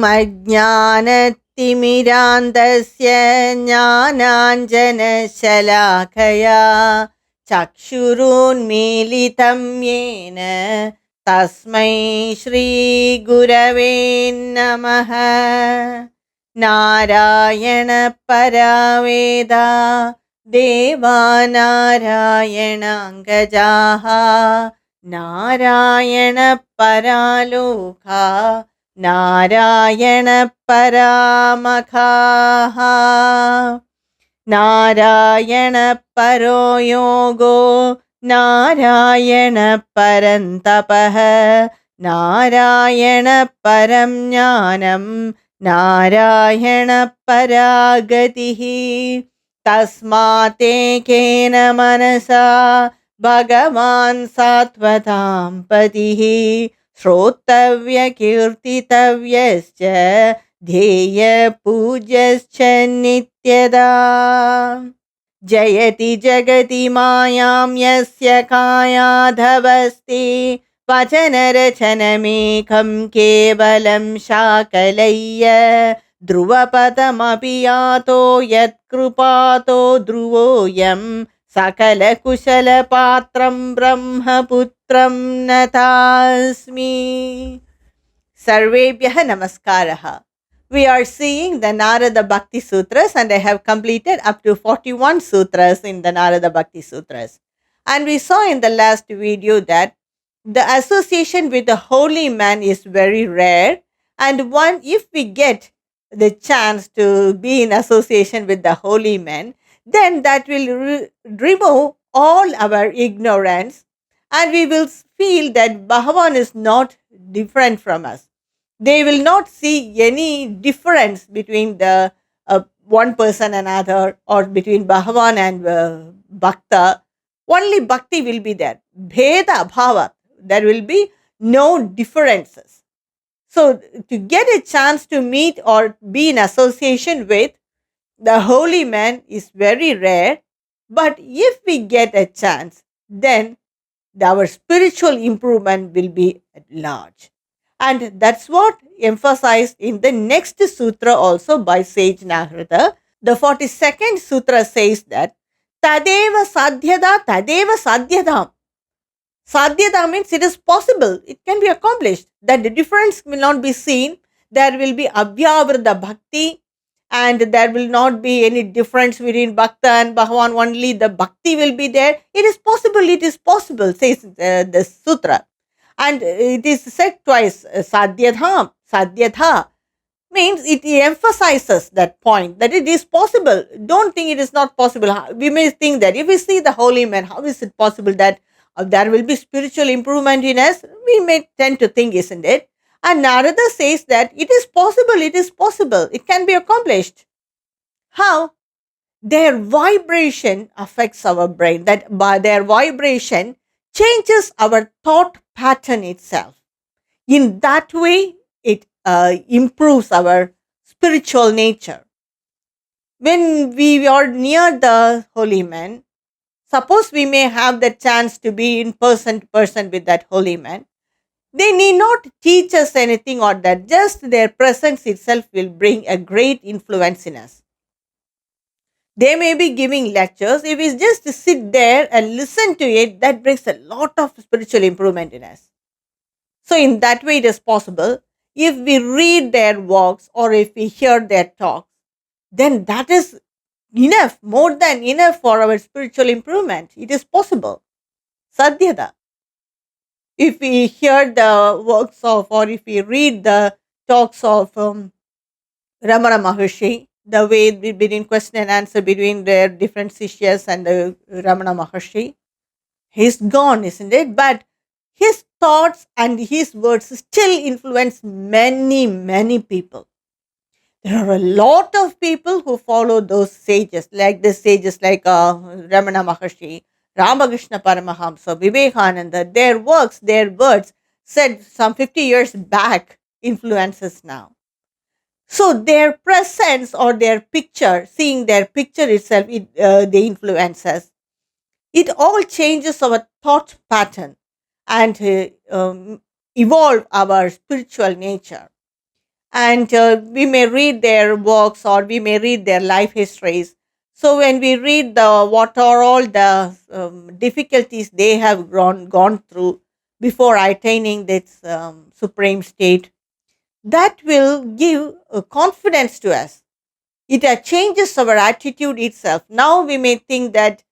अज्ञानतिमिरान्धस्य ज्ञानाञ्जनशलाकया चक्षुरुन्मीलितं येन तस्मै श्रीगुरवे नमः। नारायण परावेदा देवानारायणाङ्गजाः नारायण परालोका नारायण परामखाः नारायण परो योगो नारायण परन्तपः नारायण परं ज्ञानं नारायण परागतिः। तस्मातेकेन मनसा भगवान् सात्वतां पतिः श्रोतव्य कीर्तितव्यश्च ध्येय पूज्यश्च नित्यदा। जयति जगति मायां यस्य कायाधवस्ति वचनरचनमेकं केवलं शाकलय्य ध्रुवपदमपि यातो यत्कृपातो ध्रुवोऽयं सकलकुशलपात्रं ब्रह्मपुत्रं नतास्मि। सर्वेभ्यः नमस्कारः. We are seeing the Narada Bhakti Sutras, and I have completed up to 41 sutras in the Narada Bhakti Sutras. And we saw in the last video that the association with the holy man is very rare, and if we get the chance to be in association with the holy man, then that will remove all our ignorance, and we will feel that Bhagavan is not different from us. They will not see any difference between the one person and another, or between Bhagavan and Bhakta. Only Bhakti will be there. Bheda Bhava. There will be no differences. So to get a chance to meet or be in association with the holy man is very rare. But if we get a chance, then our spiritual improvement will be large. And that's what emphasized in the next sutra also by Sage Narada. The 42nd sutra says that Tadeva sadhyada tadeva sadhyadam. Sadhyada means it is possible, it can be accomplished, that the difference will not be seen. There will be abhyavrada bhakti, and there will not be any difference between Bhakta and Bhagavan, only the bhakti will be there. It is possible, says the sutra. And it is said twice, sadhyadham, sadhyadha, means it emphasizes that point, that it is possible. Don't think it is not possible. We may think that if we see the holy man, how is it possible that there will be spiritual improvement in us? We may tend to think, isn't it? And Narada says that it is possible, it can be accomplished. How? Their vibration affects our brain, that by their vibration changes our thought pattern itself. In that way, it improves our spiritual nature. When we are near the holy man, suppose we may have the chance to be in person to person with that holy man, they need not teach us anything or that. Just their presence itself will bring a great influence in us. They may be giving lectures. If we just sit there and listen to it, that brings a lot of spiritual improvement in us. So in that way, it is possible. If we read their works or if we hear their talks, then that is enough, more than enough for our spiritual improvement. It is possible. Sadhyada. If we hear the works of, or if we read the talks of Ramana Maharshi, the way between question and answer between their different sishyas and the Ramana Maharshi, he's gone, isn't it? But his thoughts and his words still influence many, many people. There are a lot of people who follow those sages, like Ramana Maharshi, Ramakrishna Paramahamsa, Vivekananda. Their works, their words said some 50 years back influences now. So their presence or their picture, seeing their picture itself, they influence us. It all changes our thought pattern and evolve our spiritual nature. and we may read their works or we may read their life histories. So when we read the what are all the difficulties they have gone through before attaining this supreme state, that will give confidence to us. It changes our attitude itself. Now we may think that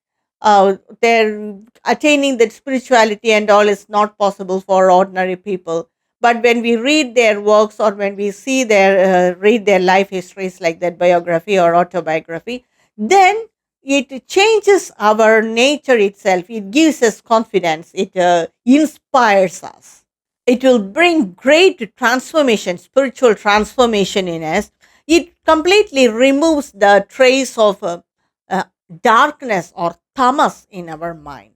they're attaining that spirituality and all is not possible for ordinary people. But when we read their works or when we see their read their life histories like that biography or autobiography, then it changes our nature itself. It gives us confidence. It inspires us. It will bring great transformation, spiritual transformation in us. It completely removes the trace of uh, darkness or tamas in our mind.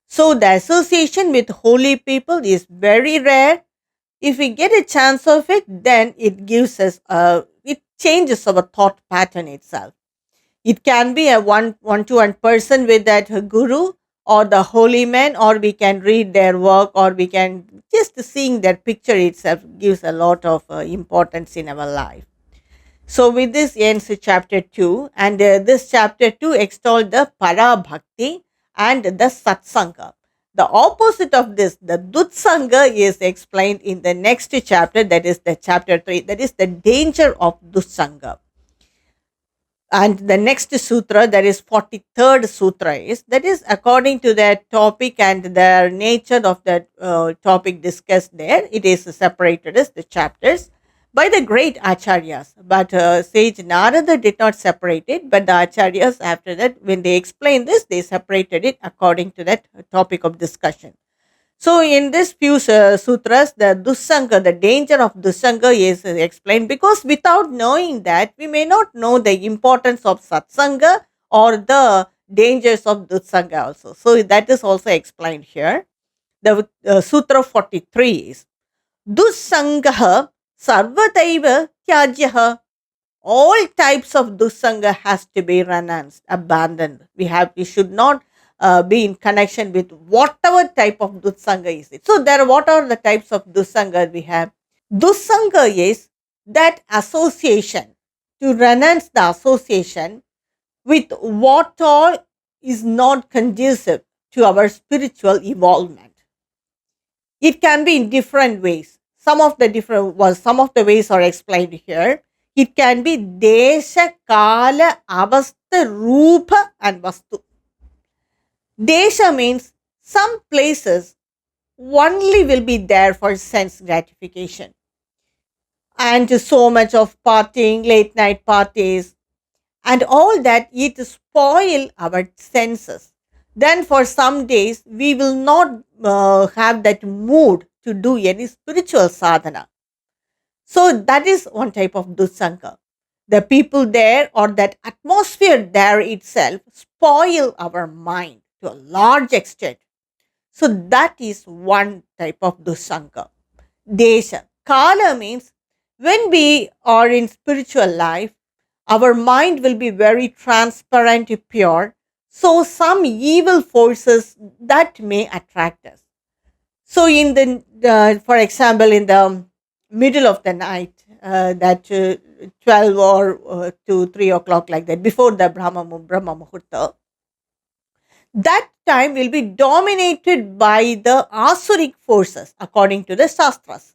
So the association with holy people is very rare. If we get a chance of it, then it gives us it changes our thought pattern itself. It can be a one to one person with that guru or the holy man, or we can read their work, or we can just seeing their picture itself gives a lot of importance in our life. So with this ends chapter 2, and this chapter 2 extols the para bhakti and the satsanga. The opposite of this, the dushanga, is explained in the next chapter, that is the chapter 3, that is the danger of dushanga. And the next sutra, that is 43rd sutra, is that is according to the topic and the nature of that topic discussed there. It is separated as the chapters by the great acharyas, but Sage Narada did not separate it, but the acharyas after that, when they explained this, they separated it according to that topic of discussion. So, in this few sutras, the dussanga, the danger of dussanga is explained, because without knowing that, we may not know the importance of satsanga or the dangers of dussanga also. So, that is also explained here. The Sutra 43 is dussanga sarvataiva tyajyaha. All types of dussanga has to be renounced, abandoned. We should not be in connection with whatever type of dussanga is it. So there, what are the types of dussanga we have? Dussanga is that association, to renounce the association with what all is not conducive to our spiritual evolvement. It can be in different ways. Some of the ways are explained here. It can be desha, kala, avastha, rupa, and vastu. Desha means some places only will be there for sense gratification, and so much of partying, late night parties, and all that, it spoil our senses. Then for some days we will not have that mood to do any spiritual sadhana. So that is one type of dussanga. The people there or that atmosphere there itself spoil our mind to a large extent. So that is one type of dussanga. Desha. Kala means when we are in spiritual life, our mind will be very transparent, pure. So some evil forces that may attract us. So in for example, in the middle of the night, that 12 or to 3 o'clock like that, before the Brahma Muhurta, that time will be dominated by the Asuric forces according to the Shastras.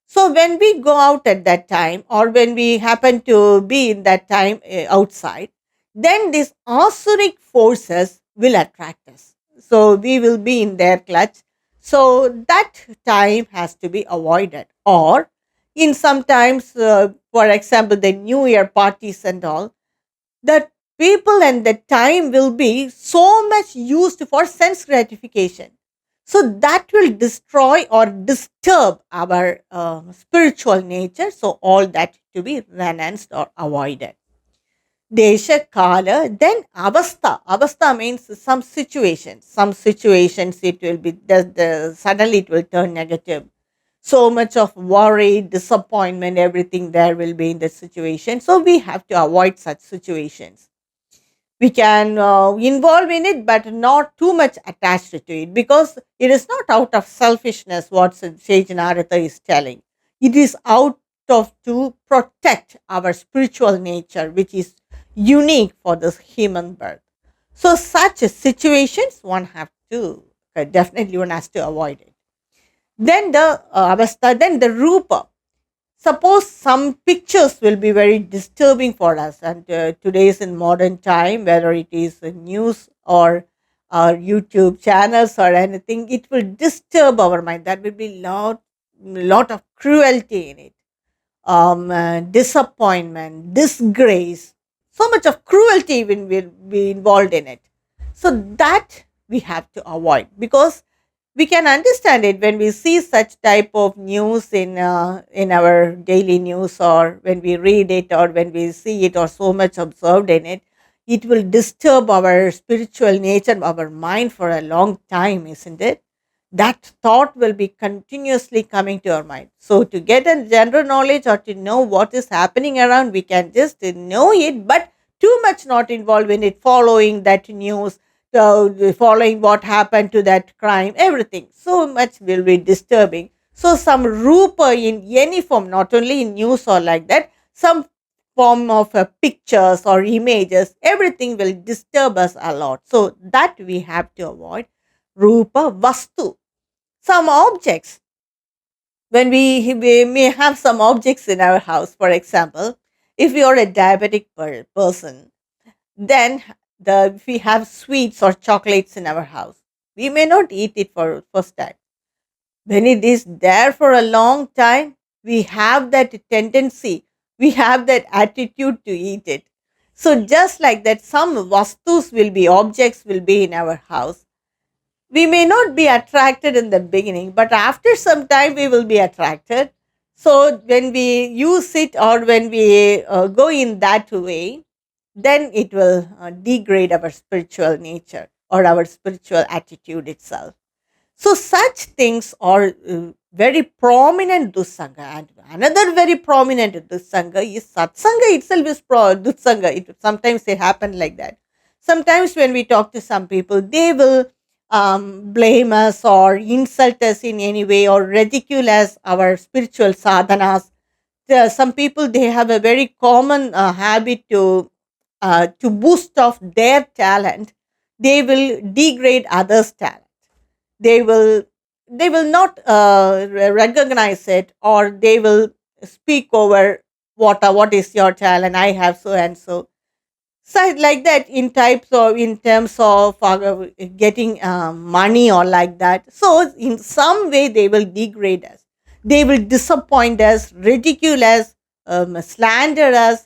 So when we go out at that time, or when we happen to be in that time outside, then these Asuric forces will attract us. So we will be in their clutch. So that time has to be avoided. Or in sometimes, for example, the New Year parties and all, the people and the time will be so much used for sense gratification. So that will destroy or disturb our spiritual nature. So all that to be renounced or avoided. Desha, Kala, then Avastha. Avastha means some situations. Some situations it will be, suddenly it will turn negative. So much of worry, disappointment, everything there will be in the situation. So we have to avoid such situations. We can involve in it, but not too much attached to it, because it is not out of selfishness what Sage Narada is telling. It is out of to protect our spiritual nature, which is unique for this human birth. So such situations one have to definitely one has to avoid it. Then the avastha, then the rupa. Suppose some pictures will be very disturbing for us, and today's in modern time, whether it is news or YouTube channels or anything, it will disturb our mind. That will be lot of cruelty in it, disappointment, disgrace, so much of cruelty even will be involved in it. So that we have to avoid, because we can understand it when we see such type of news in our daily news, or when we read it, or when we see it, or so much observed in it. It will disturb our spiritual nature, our mind for a long time, isn't it? That thought will be continuously coming to our mind. So to get a general knowledge, or to know what is happening around, we can just know it, but too much not involved in it, following that news, following what happened to that crime, everything. So much will be disturbing. So some rupa in any form, not only in news or like that, some form of pictures or images, everything will disturb us a lot. So that we have to avoid. Rupa vastu, some objects. When we may have some objects in our house, for example, if we are a diabetic person, then if we have sweets or chocolates in our house, we may not eat it for first time. When it is there for a long time, we have that tendency, we have that attitude to eat it. So just like that, some vastus will be, objects will be in our house. We may not be attracted in the beginning, but after some time we will be attracted. So when we use it, or when we go in that way, then it will degrade our spiritual nature or our spiritual attitude itself. So such things are very prominent dussanga. And another very prominent dussanga is satsanga itself is dussanga. It sometimes they happen like that. Sometimes when we talk to some people, they will blame us or insult us in any way, or ridicule us our spiritual sadhanas. Some people, they have a very common habit to boost off their talent. They will degrade others' talent. They will not recognize it, or they will speak over what is your talent, I have so and so. So like that, in types of, in terms of getting money or like that. So in some way they will degrade us, they will disappoint us, ridicule us, slander us,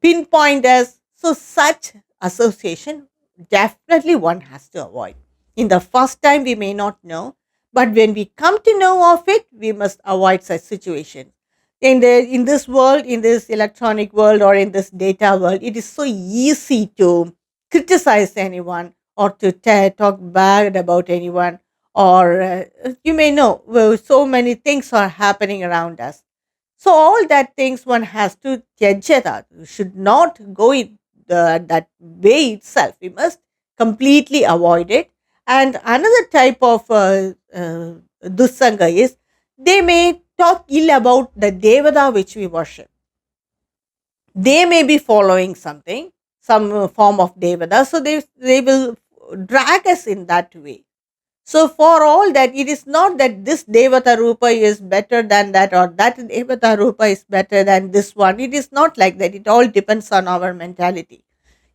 pinpoint us. So such association definitely one has to avoid. In the first time we may not know, but when we come to know of it, we must avoid such situations. In this world, in this electronic world, or in this data world, it is so easy to criticize anyone, or to talk bad about anyone, or you may know, well, so many things are happening around us. So all that things one has to judge. We should not go in that way itself. We must completely avoid it. And another type of dussanga is, they may talk ill about the devata which we worship. They may be following something, some form of devata, so they will drag us in that way. So for all that, it is not that this devata rupa is better than that, or that devata rupa is better than this one. It is not like that. It all depends on our mentality.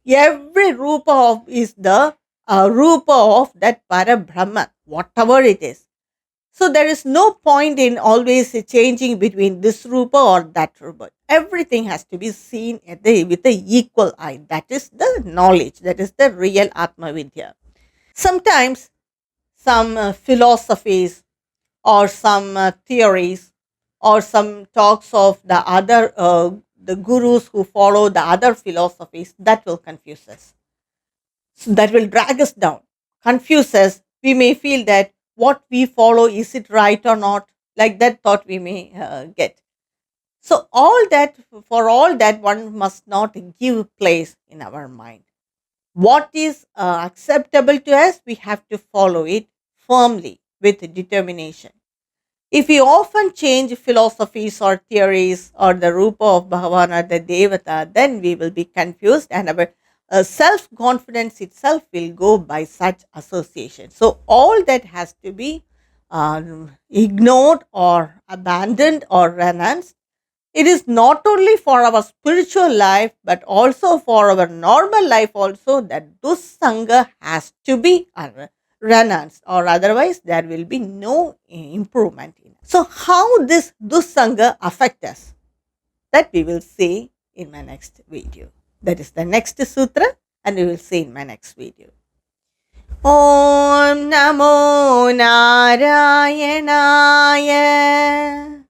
Every rupa is the rupa of that para brahman, whatever it is. So there is no point in always changing between this rupa or that rupa. Everything has to be seen with the equal eye. That is the knowledge. That is the real Atma Vidya. Sometimes some philosophies, or some theories, or some talks of the other the gurus who follow the other philosophies, that will confuse us. So that will drag us down, confuse us. We may feel that what we follow, is it right or not? Like that thought we may get. So all that, for all that, one must not give place in our mind. What is acceptable to us, we have to follow it firmly with determination. If we often change philosophies or theories or the Rupa of Bhagavan or the Devata, then we will be confused and our self confidence itself will go by such association. So, all that has to be ignored or abandoned or renounced. It is not only for our spiritual life but also for our normal life also that dushanga has to be renounced, or otherwise there will be no improvement in it. So how this dushanga affect us, that we will see in my next video. That is the next sutra, and we will see in my next video. Om Namo Narayanaaya.